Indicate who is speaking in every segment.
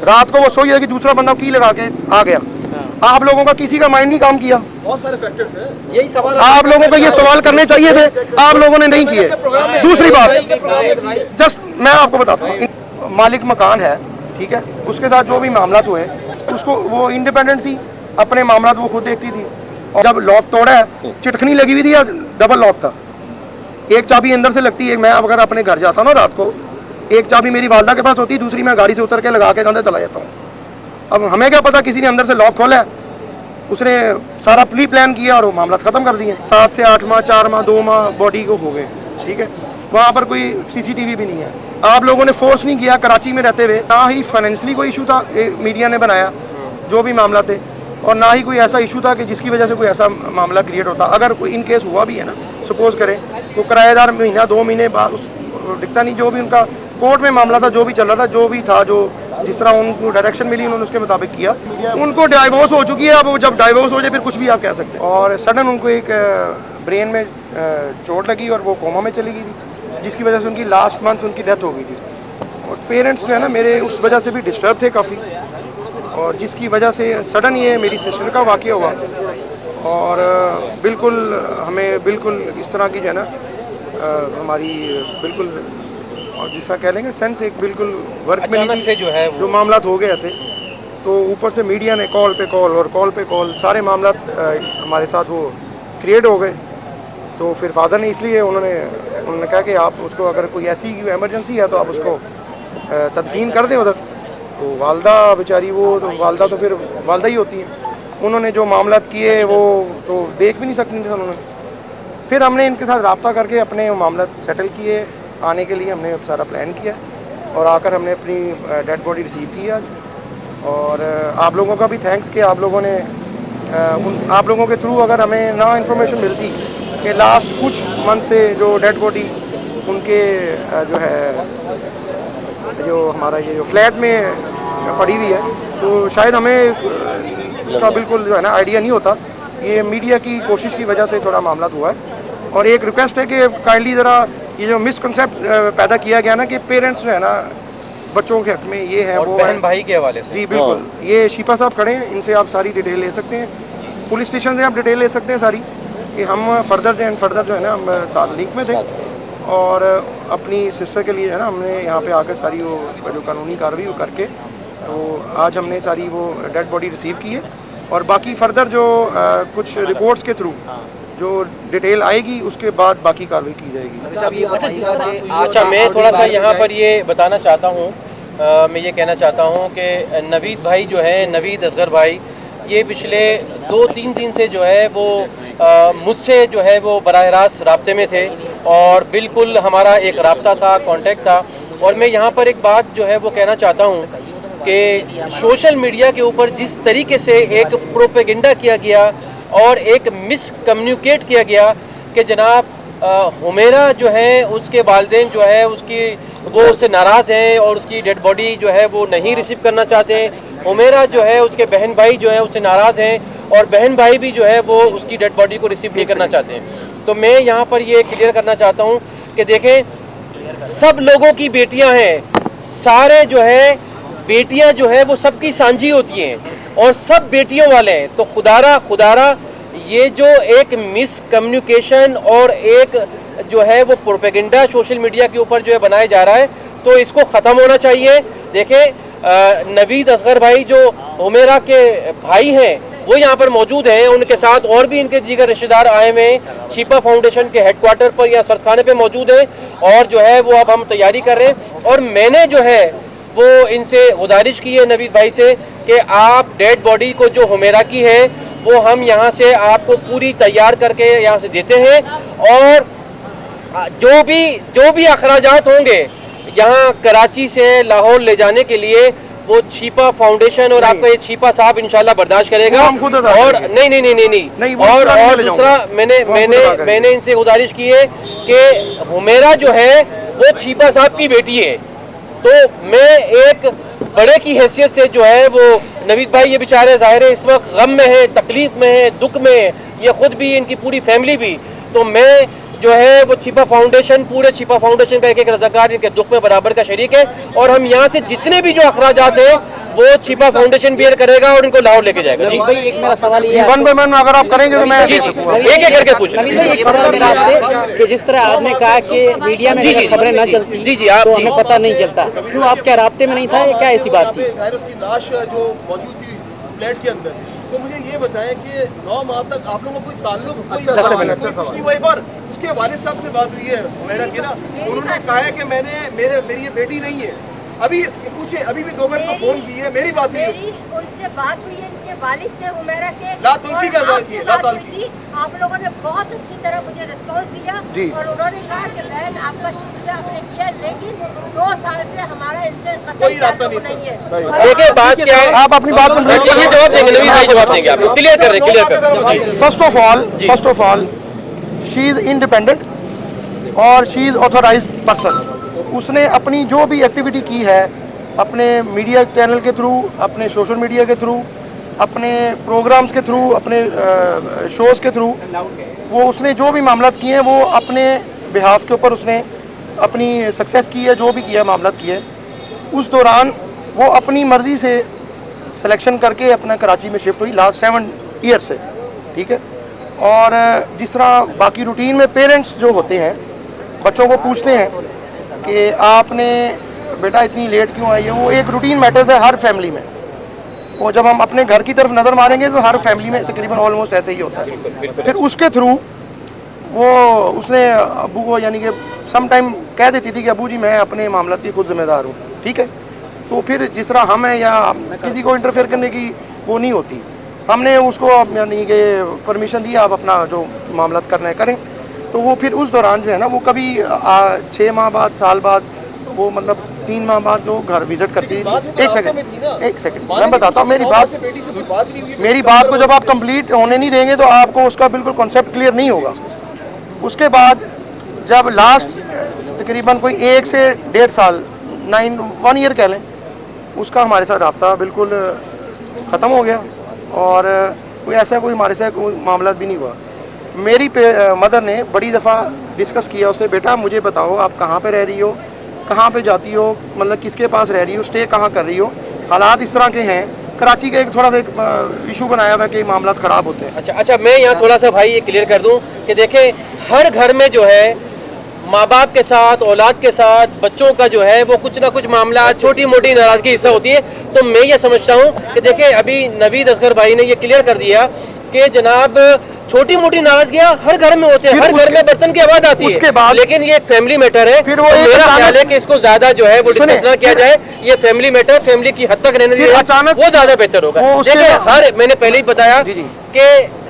Speaker 1: रात को वो सोई है कि दूसरा बंदा की लगा के आ गया। आप लोगों का किसी का माइंड नहीं काम किया।
Speaker 2: बहुत सारे फैक्टर्स हैं, यही सवाल
Speaker 1: आप लोगों को ये सवाल करने चाहिए थे, आप लोगों ने नहीं किए। दूसरी बात, जस्ट मैं आपको बताता हूँ, मालिक मकान है, ठीक है, उसके साथ जो भी मामला हुए उसको, वो इंडिपेंडेंट थी, अपने मामला वो खुद देखती थी। और जब लॉक तोड़ा है, चिटखनी लगी हुई थी या डबल लॉक था, एक चाबी अंदर से लगती है। मैं अगर अपने घर जाता हूँ ना रात को, एक चाबी मेरी वालदा के पास होती है, दूसरी मैं गाड़ी से उतर के लगा के अंदर चला जाता हूँ। अब हमें क्या पता, किसी ने अंदर से लॉक खोला है, उसने सारा प्री प्लान किया और वो मामला ख़त्म कर दिए। 7 से 8 माह, 4 माह, 2 माह बॉडी को हो गए, ठीक है। वहाँ पर कोई CCTV भी नहीं है। आप लोगों ने फोर्स नहीं किया कराची में रहते हुए, ना ही फाइनेंशियली कोई इशू था, मीडिया ने बनाया जो भी मामला थे, और ना ही कोई ऐसा इशू था कि जिसकी वजह से कोई ऐसा मामला क्रिएट होता। अगर कोई इन केस हुआ भी है ना, सपोज करें तो किराएदार महीना 2 महीने बाद उस दिखता नहीं, जो भी उनका कोर्ट में मामला था, जो भी चल रहा था, जो भी था, जो जिस तरह उनको डायरेक्शन मिली उन्होंने उसके मुताबिक किया। उनको डाइवोर्स हो चुकी है, अब जब डाइवोर्स हो जाए फिर कुछ भी आप कह सकते हैं। और सडन उनको एक ब्रेन में चोट लगी और वो कोमा में चली गई थी, जिसकी वजह से उनकी लास्ट मंथ उनकी डेथ हो गई थी। और पेरेंट्स जो है ना मेरे उस वजह से भी डिस्टर्ब थे काफ़ी, और जिसकी वजह से सडन ये मेरी सिस्टर का वाक़या हुआ। और बिल्कुल हमें बिल्कुल इस तरह की जो है ना हमारी बिल्कुल, और जिसका कह लेंगे सेंस एक बिल्कुल वर्क में नहीं
Speaker 2: से जो है
Speaker 1: जो मामला हो गए ऐसे। तो ऊपर से मीडिया ने कॉल पे कॉल और कॉल पे कॉल, सारे मामला हमारे साथ वो क्रिएट हो गए। तो फिर फादर ने इसलिए उन्होंने कहा कि आप उसको, अगर कोई ऐसी इमरजेंसी है तो आप उसको तदफीन कर दें उधर। तो वालदा बेचारी, वो तो वालदा तो फिर वालदा ही होती है, उन्होंने जो मामला किए वो तो देख भी नहीं सकती थी उन्होंने। फिर हमने इनके साथ रब्ता करके अपने मामला सेटल किए, आने के लिए हमने सारा प्लान किया, और आकर हमने अपनी डेड बॉडी रिसीव की आज। और आप लोगों का भी थैंक्स कि आप लोगों ने आप लोगों के थ्रू अगर हमें ना इन्फॉर्मेशन मिलती कि लास्ट कुछ मंथ से जो डेड बॉडी उनके जो है, जो हमारा ये जो फ्लैट में पड़ी हुई है, तो शायद हमें उसका बिल्कुल जो है ना आइडिया नहीं होता। ये मीडिया की कोशिश की वजह से थोड़ा मामला हुआ है। और एक रिक्वेस्ट है कि काइंडली ज़रा ये जो मिसकंसेप्ट पैदा किया गया ना कि पेरेंट्स जो है ना बच्चों के हक में ये है, वो
Speaker 2: बहन भाई के हवाले से,
Speaker 1: जी बिल्कुल। ये शिपा साहब खड़े हैं, इनसे आप सारी डिटेल ले सकते हैं, पुलिस स्टेशन से आप डिटेल ले सकते हैं सारी, कि हम फर्दर जो है ना हम साथ लिंक में थे। और अपनी सिस्टर के लिए जो है ना हमने यहाँ पे आकर सारी वो जो कानूनी कार्रवाई वो करके, तो आज हमने सारी वो डेड बॉडी रिसीव की है। और बाकी फर्दर जो कुछ रिपोर्ट्स के थ्रू जो डिटेल आएगी उसके बाद बाकी कार्रवाई की जाएगी।
Speaker 2: अच्छा, मैं थोड़ा सा यहाँ पर ये बताना चाहता हूँ, मैं ये कहना चाहता हूँ कि नवीद भाई जो है, नवीद असगर भाई, ये पिछले 2-3 दिन से जो है वो मुझसे जो है वो बराह रास्त राब्ते में थे, और बिल्कुल हमारा एक राब्ता था, कांटेक्ट था। और मैं यहाँ पर एक बात जो है वो कहना चाहता हूँ कि सोशल मीडिया के ऊपर जिस तरीके से एक प्रोपेगेंडा किया गया और एक मिस कम्युनिकेट किया गया कि जनाब हुमेरा जो है उसके वालिदैन जो है उसकी वो उससे नाराज़ हैं और उसकी डेड बॉडी जो है वो नहीं रिसीव करना चाहते हैं। हुमेरा जो है उसके बहन भाई जो है उससे नाराज़ हैं, और बहन भाई भी जो है वो उसकी डेड बॉडी को रिसीव नहीं करना चाहते हैं। तो मैं यहाँ पर ये क्लियर करना चाहता हूँ कि देखें, सब लोगों की बेटियाँ हैं, सारे जो है बेटियाँ जो है वो सबकी सांझी होती हैं और सब बेटियों वाले हैं। तो खुदारा ये जो एक मिस कम्युनिकेशन और एक जो है वो प्रोपेगेंडा सोशल मीडिया के ऊपर जो है बनाया जा रहा है, तो इसको ख़त्म होना चाहिए। देखें, नवीद असगर भाई जो हुमेरा के भाई हैं वो यहाँ पर मौजूद हैं, उनके साथ और भी इनके दीगर रिश्तेदार आए हुए हैं, छिपा फाउंडेशन के हेडक्वार्टर पर या सरखाने पे मौजूद हैं, और जो है वो अब हम तैयारी कर रहे हैं। और मैंने जो है वो इनसे गुजारिश की है नवीद भाई से कि आप डेड बॉडी को जो हुमेरा की है वो हम यहाँ से आपको पूरी तैयार करके यहाँ से देते हैं, और जो भी अखराजात होंगे यहाँ कराची से लाहौर ले जाने के लिए वो छिपा फाउंडेशन और आपका ये छिपा साहब इंशाल्लाह बर्दाश्त करेगा। और नहीं और दूसरा मैंने इनसे गुजारिश की है कि हुमेरा जो है वो छिपा साहब की बेटी है। तो मैं एक बड़े की हैसियत से जो है वो नवीद भाई ये बेचारे ज़ाहिर है इस वक्त गम में है, तकलीफ में है, दुख में है, ये खुद भी, इनकी पूरी फैमिली भी। तो मैं जो है वो छिपा फाउंडेशन, पूरे छिपा फाउंडेशन का एक एक रजाकार इनके दुख में बराबर का शरीक है, और हम यहाँ से जितने भी जो अखराजात हैं वो छिपा फाउंडेशन बियर करेगा और इनको लाहौर लेके जाएगा। जी
Speaker 3: भाई एक मेरा सवाल ये है,
Speaker 1: वन बाय वन अगर आप करेंगे तो मैं
Speaker 2: जी जी एक एक करके पूछ
Speaker 3: नवीन भाई एक सवाल मेरा आपसे कि जिस तरह आपने कहा कि मीडिया में अगर खबरें न चलती
Speaker 2: जी आप
Speaker 3: तो हमें पता नहीं चलता, क्यों आप क्या राब्ते में नहीं था या क्या ऐसी बात थी?
Speaker 4: उसकी लाश जो मौजूद थी फ्लैट के अंदर, तो मुझे ये बताएं कि 9 माह तक आप लोगों का कोई ताल्लुक कुछ नहीं हुआ। एक बार उसके वालिद साहब से बात हुई है मेरा की ना, उन्होंने कहा है कि मेरी ये बेटी नहीं है। अभी पूछे, अभी भी दोपहर को फोन की है, मेरी बात नहीं
Speaker 5: मेरी उनसे बात हुई है, इनके वालिद से हुमैरा के
Speaker 4: लातुल्की का बात की है,
Speaker 5: बात हुई
Speaker 4: लातुल्की।
Speaker 5: थी। आप लोगों ने बहुत अच्छी तरह मुझे रिस्पांस दिया
Speaker 1: जी।
Speaker 5: और उन्होंने कहा कि बहन आपका शुक्रिया आपने किया, लेकिन 2 साल से हमारा इनसे
Speaker 4: कोई रास्ता
Speaker 5: ताल्लुक
Speaker 4: नहीं
Speaker 5: नहीं है।
Speaker 2: देखिए बात क्या है,
Speaker 1: आप अपनी बात
Speaker 2: ये जवाब देंगे, नवीन भाई जवाब देंगे आपको, क्लियर कर रहे हैं।
Speaker 1: First of all she is independent और शी इज ऑथोराइज्ड पर्सन। उसने अपनी जो भी एक्टिविटी की है अपने मीडिया चैनल के थ्रू, अपने सोशल मीडिया के थ्रू, अपने प्रोग्राम्स के थ्रू, अपने शोज़ के थ्रू, वो उसने जो भी मामलात किए हैं वो अपने बिहाफ के ऊपर उसने अपनी सक्सेस की है, जो भी किया मामलात किए हैं। उस दौरान वो अपनी मर्ज़ी से सिलेक्शन करके अपना कराची में शिफ्ट हुई लास्ट 7 ईयर से, ठीक है। और जिस तरह बाकी रूटीन में पेरेंट्स जो होते हैं बच्चों को पूछते हैं कि आपने बेटा इतनी लेट क्यों आई है, वो एक रूटीन मैटर्स है हर फैमिली में। वो जब हम अपने घर की तरफ नज़र मारेंगे तो हर फैमिली में तकरीबन ऑलमोस्ट ऐसे ही होता है। फिर उसके थ्रू वो उसने अबू को यानी कि सम टाइम कह देती थी कि अबू जी मैं अपने मामला की खुद जिम्मेदार हूँ, ठीक है। तो फिर जिस तरह हम हैं या किसी को इंटरफेयर करने की वो नहीं होती, हमने उसको यानी कि परमिशन दी आप अपना जो मामला करना है करें। तो वो फिर उस दौरान जो है ना वो कभी 6 माह बाद, साल बाद, वो मतलब 3 माह बाद वो घर विजिट करती है। एक सेकंड मैं बताता हूँ मेरी बात को जब आप कंप्लीट होने नहीं देंगे तो आपको उसका बिल्कुल कॉन्सेप्ट क्लियर नहीं होगा। उसके बाद जब लास्ट तकरीबन कोई 1 से 1.5 साल 1 ईयर कह लें, उसका हमारे साथ रब्ता बिल्कुल ख़त्म हो गया और कोई ऐसा कोई हमारे साथ कोई मामला भी नहीं हुआ। मेरी मदर ने बड़ी दफ़ा डिस्कस किया उससे, बेटा मुझे बताओ आप कहाँ पे रह रही हो, कहाँ पे जाती हो, मतलब किसके पास रह रही हो, स्टे कहाँ कर रही हो। हालात इस तरह के हैं, कराची का एक थोड़ा सा एक इशू बनाया हुआ है कि मामला ख़राब होते हैं।
Speaker 2: अच्छा मैं यहाँ थोड़ा सा भाई ये क्लियर कर दूँ कि देखें हर घर में जो है माँ बाप के साथ, औलाद के साथ, बच्चों का जो है वो कुछ ना कुछ मामला, छोटी मोटी नाराज़गी हिस्सा होती है। तो मैं ये समझता हूँ कि देखिए अभी नवीद असगर भाई ने ये क्लियर कर दिया कि जनाब छोटी मोटी नाराजगियां हर घर में होते हैं, हर घर में बर्तन की आवाज आती है, लेकिन ये एक फैमिली मैटर है।
Speaker 1: फिर वो
Speaker 2: मेरा ख्याल है कि इसको ज्यादा जो है वो डिस्कस ना किया जाए, ये फैमिली मैटर, फैमिली की हद तक रहने दिया जाए, वो ज्यादा बेहतर होगा। देखिए हर मैंने पहले ही बताया कि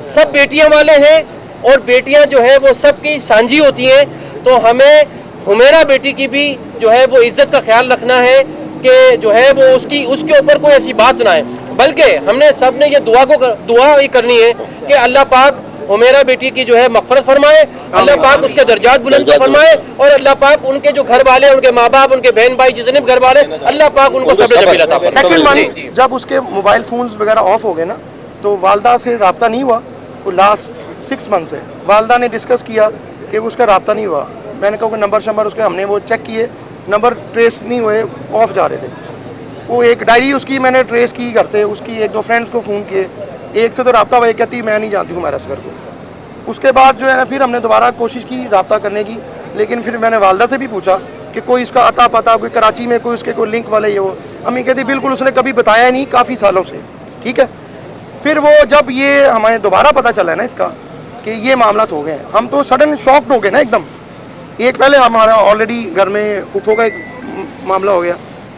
Speaker 2: सब बेटियां वाले हैं और बेटियां जो है वो सबकी सांझी होती हैं। तो हमें हुमैरा बेटी की भी जो है वो इज्जत का ख्याल रखना है कि जो है वो उसके ऊपर कोई ऐसी बात ना है, बल्कि हमने सब ने ये दुआ ही करनी है कि अल्लाह पाक हुमैरा बेटी की जो है मग़फ़िरत फरमाए, अल्लाह पाक उसके दर्जात बुलंद फरमाए और अल्लाह पाक उनके जो घर वाले, उनके माँ बाप, उनके बहन भाई जितने भी घर वाले, अल्लाह पाक उनको सब्र जमील अता फरमाए।
Speaker 1: सेकंड वन, जब उसके मोबाइल फ़ोन्स वगैरह ऑफ हो गए ना तो वालदा से रब्ता नहीं हुआ। वो लास्ट 6 मंथ से वालदा ने डिस्कस किया कि उसका रब्ता नहीं हुआ। मैंने कहा कि नंबर उसके हमने वो चेक किए, नंबर ट्रेस नहीं हुए, ऑफ जा रहे थे। वो एक डायरी उसकी मैंने ट्रेस की घर से, उसकी 1-2 फ्रेंड्स को फ़ोन किए, एक से तो रब्ता हुआ, कहती मैं नहीं जानती हूँ मेरा असगर को। उसके बाद जो है ना फिर हमने दोबारा कोशिश की रब्ता करने की, लेकिन फिर मैंने वालदा से भी पूछा कि कोई इसका अता पता, कोई कराची में कोई उसके कोई लिंक वाले ये हो। अम्मी कहती बिल्कुल उसने कभी बताया नहीं काफ़ी सालों से, ठीक है। फिर वो जब ये हमें दोबारा पता चला है ना इसका कि ये मामला हो गए, हम तो सडन शॉक्ड हो गए ना एकदम। एक पहले हमारा ऑलरेडी घर में फूफो का एक मामला हो गया,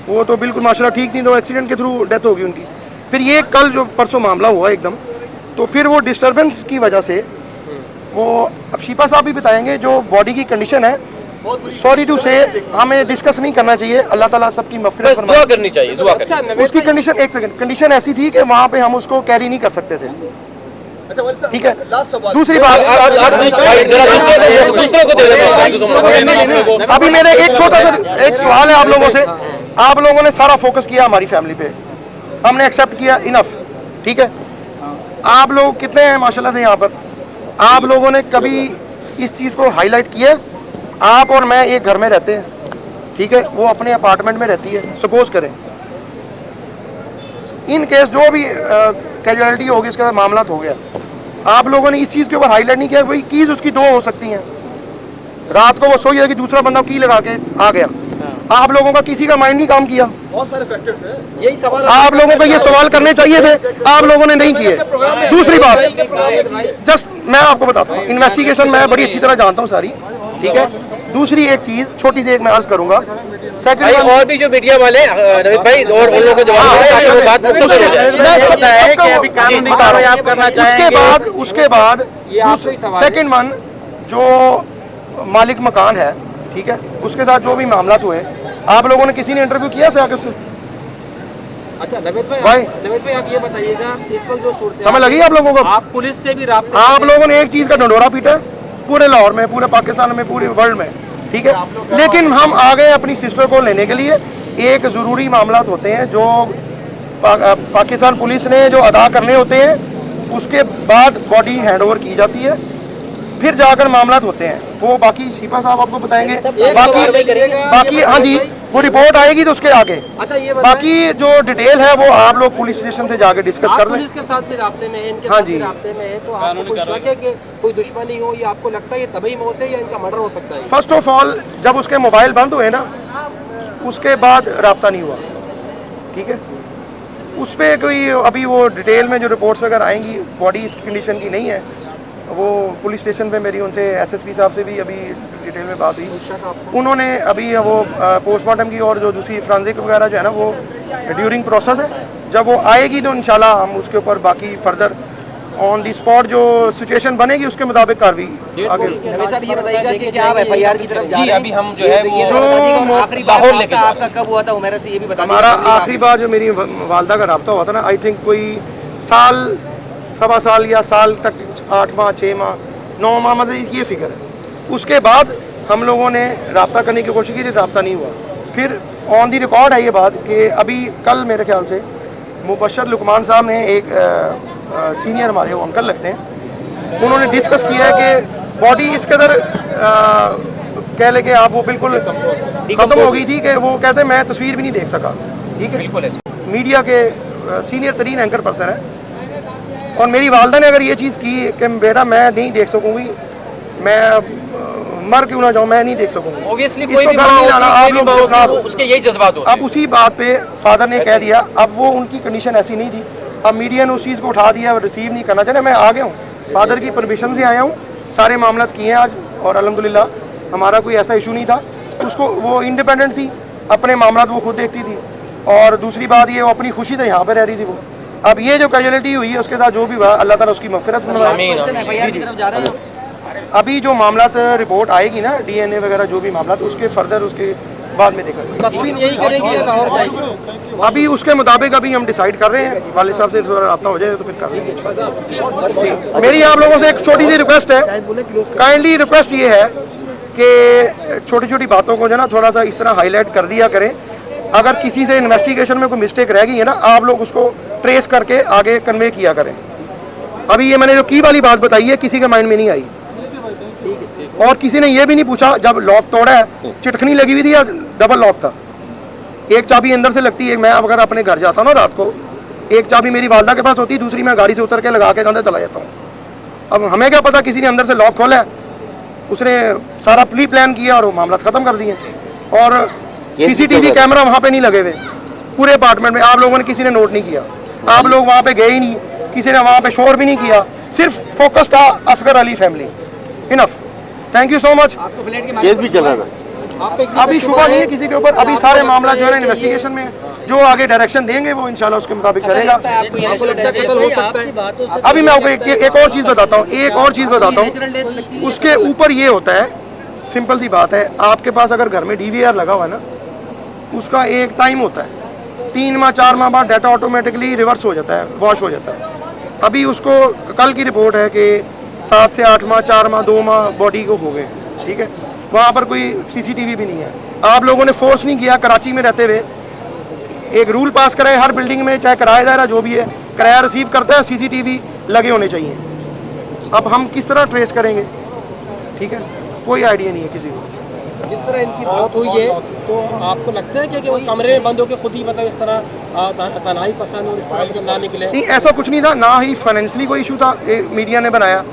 Speaker 1: वो तो बिल्कुल माशाल्लाह ठीक थी, तो एक्सीडेंट के थ्रू डेथ हो गई उनकी। फिर ये कल जो परसों मामला हुआ एकदम, तो फिर वो डिस्टर्बेंस की वजह से वो अब शिपा साहब भी बताएंगे जो बॉडी की कंडीशन है, सॉरी टू से हमें डिस्कस नहीं करना चाहिए। अल्लाह ताला सबकी मग़फ़िरत फरमाए,
Speaker 2: दुआ करनी चाहिए, दुआ करनी।
Speaker 1: उसकी कंडीशन, एक सेकंड, कंडीशन ऐसी थी कि वहाँ पे हम उसको कैरी नहीं कर सकते थे, ठीक है। दूसरी बात,
Speaker 2: दूसरों को दे दें।
Speaker 1: अभी मेरे एक छोटा सा एक सवाल है आप लोगों से। आप लोगों ने सारा फोकस किया हमारी फैमिली पे, हमने एक्सेप्ट किया, इनफ, ठीक है। आप लोग कितने हैं माशाल्लाह से यहाँ पर, आप लोगों ने कभी इस चीज़ को हाईलाइट किया। आप और मैं एक घर में रहते हैं, ठीक है, वो अपने अपार्टमेंट में रहती है, सपोज करें इन केस जो भी कैजुअलिटी होगी इसके साथ मामला हो गया, आप लोगों ने इस चीज़ के ऊपर हाईलाइट नहीं किया। भाई कीज़ उसकी दो हो सकती हैं, रात को वो सोई है कि दूसरा बंदा की लगा के आ गया, आप लोगों का किसी का माइंड नहीं काम किया।
Speaker 4: बहुत सारे फैक्टर्स हैं।
Speaker 3: यही सवाल
Speaker 1: आप लोगों को ये सवाल करने चाहिए थे, आप लोगों ने नहीं किए। दूसरी बात, जस्ट मैं आपको बताता हूँ, इन्वेस्टिगेशन मैं बड़ी अच्छी तरह जानता हूँ सारी, ठीक है। दूसरी एक चीज़ छोटी सी एक मैं अर्ज करूंगा,
Speaker 2: भाई
Speaker 1: सेकंड
Speaker 2: और भी जो मीडिया वाले नवीद भाई और उन लोगों को जवाब दें ताकि वो बात मुख्तसर हो जाए।
Speaker 1: उसके बाद सेकंड वन जो मालिक मकान है, ठीक है, उसके साथ जो भी मामला हुए, आप लोगों ने किसी ने इंटरव्यू किया से आगे उससे?
Speaker 6: अच्छा नवेद
Speaker 1: भाई
Speaker 6: भाई आप ये बताइएगा इस वक्त जो सूरत
Speaker 1: समझ लगी आप लोगों को?
Speaker 6: आप पुलिस से भी राब्ते
Speaker 1: आप लोगों ने एक चीज का ढंढोरा पीटा पूरे लाहौर में, पूरे पाकिस्तान में, पूरे वर्ल्ड में, ठीक है। लेकिन हम आ गए अपनी सिस्टर को लेने के लिए। एक ज़रूरी मामला होते हैं जो पाकिस्तान पुलिस ने जो अदा करने होते हैं, उसके बाद बॉडी हैंडओवर की जाती है, फिर जाकर मामला होते हैं। वो बाकी शिफा साहब आपको बताएंगे, बाकी हाँ जी, वो रिपोर्ट आएगी तो उसके आगे
Speaker 6: अच्छा ये
Speaker 1: बाकी जो डिटेल है वो आप लोग पुलिस स्टेशन से जाके डिस्कस कर लें।
Speaker 6: पुलिस के साथ भी राब्ते में है, इनके
Speaker 1: हाँ
Speaker 6: साथ भी
Speaker 1: जी।
Speaker 6: राब्ते में है, तो आपको कोई शक है कि कोई दुश्मनी हो या आपको लगता है ये तभी मौत है या इनका मर्डर हो सकता है?
Speaker 1: फर्स्ट ऑफ ऑल जब उसके मोबाइल बंद हुए ना, उसके बाद राब्ता नहीं हुआ, ठीक है। उस पर कोई अभी वो डिटेल में जो रिपोर्ट्स वगैरह आएंगी, बॉडी इस कंडीशन की नहीं है। वो पुलिस स्टेशन पे मेरी उनसे एसएसपी साहब से भी अभी डिटेल में बात हुई, उन्होंने अभी वो पोस्टमार्टम की और जो दूसरी फ्रांसिक वगैरह जो है ना वो ड्यूरिंग प्रोसेस है। जब वो आएगी तो इंशाल्लाह हम उसके ऊपर बाकी फर्दर ऑन दी स्पॉट जो सिचुएशन बनेगी उसके मुताबिक कार्रवाई आगे।
Speaker 6: साहब ये बताइएगा कि क्या आप एफआईआर की तरफ जा
Speaker 2: जी
Speaker 6: रहे हैं?
Speaker 2: अभी हम जो है वो
Speaker 6: जो आखिरी बार
Speaker 2: लाहौर लेके
Speaker 6: आपका कब हुआ था उमेरा से ये भी बता
Speaker 1: हमारा आखिरी बार जो मेरी वालदा का रब्ता हुआ था ना, आई थिंक कोई साल, सवा साल या साल तक, 8 माह, 6 माह, 9 माह, मतलब ये फिक्र है। उसके बाद हम लोगों ने रब्ता करने की कोशिश की, रब्ता नहीं हुआ। फिर ऑन दी रिकॉर्ड है ये बात कि अभी कल मेरे ख्याल से मुबशर लुकमान साहब ने एक सीनियर हमारे वो अंकल लगते हैं, उन्होंने डिस्कस किया है कि बॉडी इस कदर कह ले कि आप वो बिल्कुल ख़त्म हो गई थी कि वो कहते हैं मैं तस्वीर भी नहीं देख सका, ठीक है।
Speaker 2: बिल्कुल ऐसे
Speaker 1: मीडिया के सीनियर तरीन एंकर पर्सन है, और मेरी वालदा ने अगर ये चीज़ की कि बेटा मैं नहीं देख सकूँगी, मैं मर क्यों ना जाऊँ, मैं नहीं देख सकूँगी,
Speaker 2: ऑब्वियसली
Speaker 1: इसको
Speaker 2: कोई भी
Speaker 1: घर नहीं लाना, आप लोग
Speaker 2: माँ
Speaker 1: जनाब।
Speaker 2: होती है, उसके यही जज्बात होते
Speaker 1: अब
Speaker 2: हैं।
Speaker 1: उसी बात पे फादर ने कह दिया, अब वो उनकी कंडीशन ऐसी नहीं थी, अब मीडिया ने उस चीज़ को उठा दिया, रिसीव नहीं करना चाहिए। मैं आ गया हूँ, फादर की परमिशन से आया हूँ, सारे मामला किए हैं आज, और अल्हम्दुलिल्लाह हमारा कोई ऐसा इशू नहीं था। उसको वो इंडिपेंडेंट थी, अपने मामला वो खुद देखती थी, और दूसरी बात ये वो अपनी खुशी से यहाँ पर रह रही थी वो। अब ये जो कैजुअलिटी हुई है उसके साथ जो भी हुआ, अल्लाह ताला उसकी मग़फ़िरत फरमाए।
Speaker 6: एफआईआर की तरफ जा रहे हैं?
Speaker 1: अभी जो मामला रिपोर्ट आएगी ना, डीएनए वगैरह जो भी मामला, उसके फर्दर उसके बाद में देखा जाएगा।
Speaker 6: तकफीन यही करेगी या लाहौर जाएगी?
Speaker 1: अभी उसके मुताबिक अभी हम डिसाइड कर रहे हैं, वाले साहब से थोड़ा रब्ता हो जाए तो फिर कर लेंगे। मेरी आप लोगों से एक छोटी सी रिक्वेस्ट है, काइंडली रिक्वेस्ट ये है कि छोटी छोटी बातों को जो ना थोड़ा सा इस तरह हाईलाइट कर दिया करें। अगर किसी से इन्वेस्टिगेशन में कोई मिस्टेक रह गई है ना, आप लोग उसको ट्रेस करके आगे कन्वे किया करें। अभी ये मैंने जो की वाली बात बताई है किसी के माइंड में नहीं आई, और किसी ने ये भी नहीं पूछा जब लॉक तोड़ा है चिटखनी लगी हुई थी या डबल लॉक था। एक चाबी अंदर से लगती है, मैं अगर अपने घर जाता हूँ ना रात को, एक चाबी मेरी वालदा के पास होती है, दूसरी मैं गाड़ी से उतर के लगा के अंदर चला जाता हूँ। अब हमें क्या पता किसी ने अंदर से लॉक खोला है, उसने सारा प्री प्लान किया और वो मामला ख़त्म कर दिए। और सीसीटीवी कैमरा वहाँ पे नहीं लगे हुए पूरे अपार्टमेंट में, आप लोगों ने किसी ने नोट नहीं किया, आप लोग वहाँ पे गए ही नहीं, किसी ने वहाँ पे शोर भी नहीं किया, सिर्फ फोकस था Asgar Ali family. Enough, thank you so much.
Speaker 6: Case भी चल रहा था,
Speaker 1: अभी शुबा नहीं है किसी के ऊपर, अभी सारे मामला जो है इन्वेस्टिगेशन में, जो आगे डायरेक्शन देंगे वो इंशाल्लाह उसके मुताबिक चलेगा।
Speaker 6: आपको लगता है कत्ल हो सकता है?
Speaker 1: अभी मैं आपको एक और चीज़ बताता हूँ, उसके ऊपर ये होता है, सिंपल सी बात है, आपके पास अगर घर में DVR लगा हुआ है ना, उसका एक टाइम होता है, 3 माह 4 माह बाद डाटा ऑटोमेटिकली रिवर्स हो जाता है, वॉश हो जाता है। अभी उसको कल की रिपोर्ट है कि 7 से 8 माह, 4 माह, 2 माह बॉडी को हो गए, ठीक है। वहाँ पर कोई CCTV भी नहीं है। आप लोगों ने फोर्स नहीं किया, कराची में रहते हुए एक रूल पास कराए, हर बिल्डिंग में चाहे किराएदार है जो भी है, किराया रिसीव करता है, CCTV लगे होने चाहिए। अब हम किस तरह ट्रेस करेंगे? ठीक है, कोई आइडिया नहीं है किसी को।
Speaker 6: जिस तरह इनकी मौत हुई है तो आपको लगता है कि वो कमरे में बंद होकर खुद ही मतलब इस तरह तन्हाई पसंद और इस तरह के ना निकले?
Speaker 1: नहीं, ऐसा कुछ नहीं था, ना ही फाइनेंशियली कोई इशू था, मीडिया ने बनाया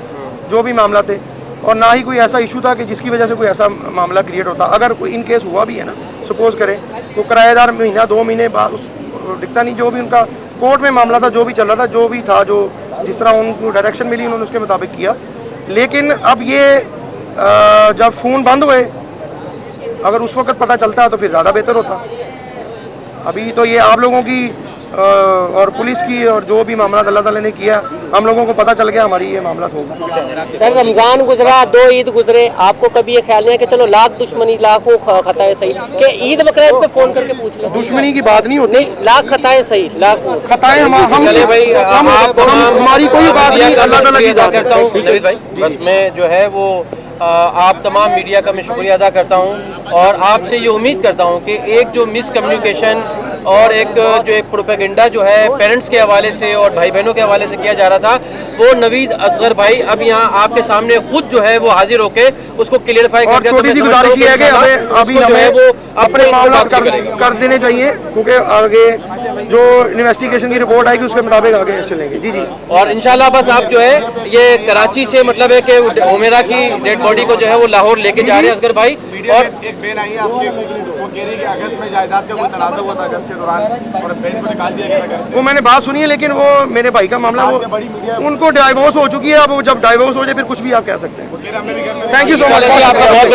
Speaker 1: जो भी मामला थे, और ना ही कोई ऐसा इशू था कि जिसकी वजह से कोई ऐसा मामला क्रिएट होता। अगर कोई इन केस हुआ भी है ना, सपोज करें तो किराएदार महीना 2 महीने बाद उस दिखता नहीं, जो भी उनका कोर्ट में मामला था, जो भी चल रहा था, जो भी था, जो जिस तरह उनको डायरेक्शन मिली उन्होंने उसके मुताबिक किया। लेकिन अब ये जब फ़ोन बंद हुए, अगर उस वक्त पता चलता तो फिर ज़्यादा बेहतर होता। अभी तो ये आप लोगों की और पुलिस की और जो भी मामला अल्लाह ताला ने किया, हम लोगों को पता चल गया, हमारी ये मामला होगा।
Speaker 3: सर रमजान गुजरा, 2 ईद गुजरे, आपको कभी ये ख्याल नहीं है कि चलो लाख दुश्मनी लाखों खताएं सही कि ईद बकरीद पे फोन करके पूछ लो?
Speaker 1: दुश्मनी की बात नहीं होती,
Speaker 3: नहीं, लाख खताएं सही, लाख
Speaker 1: खताएं
Speaker 2: चले भाई,
Speaker 1: हमारी कोई बात नहीं, अल्लाह ताला की जात
Speaker 2: करता हूँ
Speaker 1: है।
Speaker 2: नवीद भाई, बस मैं जो है वो आप तमाम मीडिया का मैं शुक्रिया अदा करता हूँ और आपसे ये उम्मीद करता हूँ कि एक जो मिसकम्युनिकेशन और एक जो एक प्रोपेगेंडा जो है पेरेंट्स के हवाले से और भाई बहनों के हवाले से किया जा रहा था, वो नवीद असगर भाई अब यहाँ आपके सामने खुद जो है वो हाजिर होके उसको क्लियरिफाई कर
Speaker 1: और
Speaker 2: दिया।
Speaker 1: छोटी सी गुजारिश ये है कि हमें अभी
Speaker 2: जो है वो
Speaker 1: अपने मामला कर देने चाहिए, क्योंकि आगे जो इन्वेस्टिगेशन की रिपोर्ट आएगी उसके मुताबिक आगे चलेंगे। जी जी,
Speaker 2: और इंशाल्लाह बस आप जो है ये कराची से मतलब है कि उमेरा की डेड बॉडी को जो है वो लाहौर लेके जा रहे हैं असगर भाई। और
Speaker 7: एक बहन आई है आपके, वो कह रही है कि अगस्त में जायदाद का कोई तनाज़ा हुआ था अगस्त के दौरान और बहन को निकाल दिया गया घर से।
Speaker 1: वो मैंने बात सुनी है, लेकिन वो मेरे भाई का मामला, वो उनको डाइवोर्स हो चुकी है। अब जब डाइवोर्स हो जाए फिर कुछ भी आप कह सकते हैं।
Speaker 7: हमने भी घर से
Speaker 1: थैंक यू सो
Speaker 2: चलें जी, आपका बहुत
Speaker 1: मच।